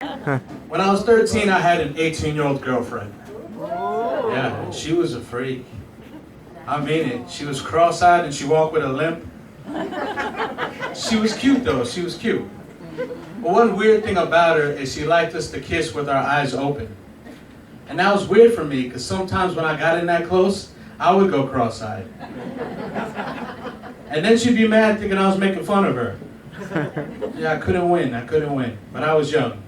When I was 13, I had an 18-year-old girlfriend. Yeah, she was a freak. I mean it. She was cross-eyed and she walked with a limp. She was cute though, she was cute. But one weird thing about her is she liked us to kiss with our eyes open. And that was weird for me, because sometimes when I got in that close, I would go cross-eyed. And then she'd be mad thinking I was making fun of her. Yeah, I couldn't win. But I was young.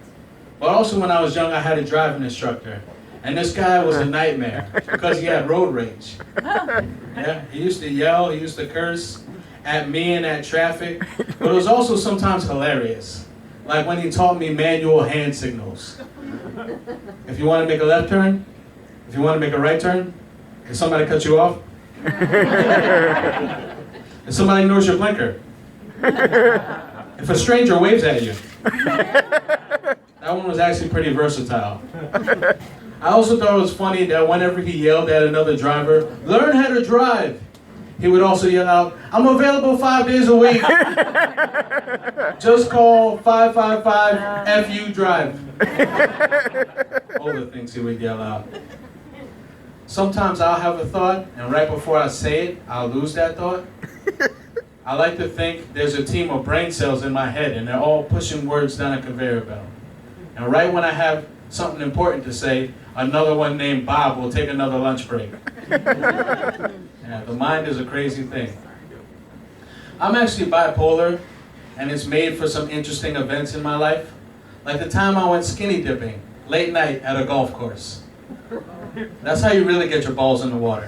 But also when I was young, I had a driving instructor. And this guy was a nightmare because he had road rage. Yeah, he used to yell, he used to curse at me and at traffic. But it was also sometimes hilarious. Like when he taught me manual hand signals. If you want to make a left turn, if you want to make a right turn, if somebody cuts you off, if somebody ignores your blinker, if a stranger waves at you. That one was actually pretty versatile. I also thought it was funny that whenever he yelled at another driver, "Learn how to drive," he would also yell out, "I'm available 5 days a week. Just call 555 FU Drive." All the things he would yell out. Sometimes I'll have a thought, and right before I say it, I'll lose that thought. I like to think there's a team of brain cells in my head, and they're all pushing words down a conveyor belt. And right when I have something important to say, another one named Bob will take another lunch break. Yeah, the mind is a crazy thing. I'm actually bipolar, and it's made for some interesting events in my life. Like the time I went skinny dipping, late night at a golf course. That's how you really get your balls in the water.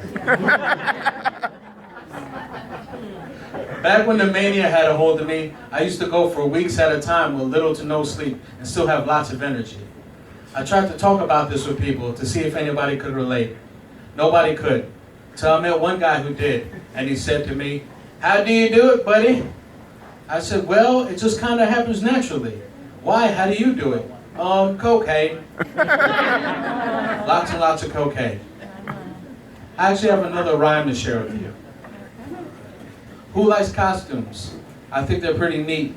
Back when the mania had a hold of me, I used to go for weeks at a time with little to no sleep and still have lots of energy. I tried to talk about this with people to see if anybody could relate. Nobody could. So I met one guy who did, and he said to me, "How do you do it, buddy?" I said, "Well, it just kind of happens naturally." "Why? How do you do it?" Cocaine. Lots and lots of cocaine. I actually have another rhyme to share with you. Who likes costumes? I think they're pretty neat.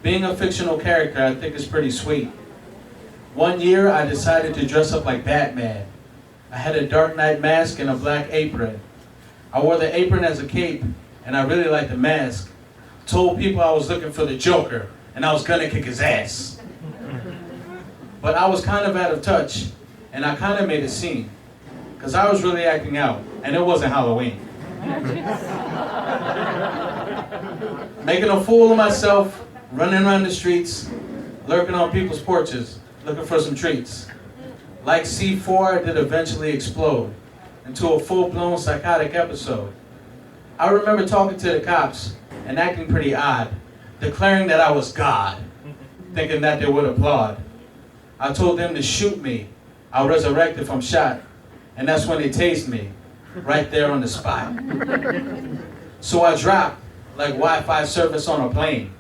Being a fictional character, I think is pretty sweet. One year, I decided to dress up like Batman. I had a Dark Knight mask and a black apron. I wore the apron as a cape, and I really liked the mask. Told people I was looking for the Joker, and I was gonna kick his ass. But I was kind of out of touch, and I kind of made a scene, because I was really acting out, and it wasn't Halloween. Making a fool of myself, running around the streets, lurking on people's porches, looking for some treats. Like C4, I did eventually explode into a full-blown psychotic episode. I remember talking to the cops and acting pretty odd, declaring that I was God, thinking that they would applaud. I told them to shoot me. I'll resurrect if I'm shot. And that's when they tased me, right there on the spot. So I dropped like Wi-Fi service on a plane.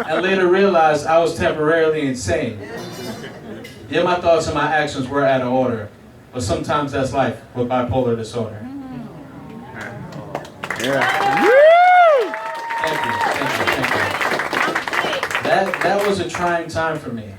And later realized I was temporarily insane. Yeah, my thoughts and my actions were out of order, but sometimes that's life with bipolar disorder. Yeah. Thank you. That was a trying time for me.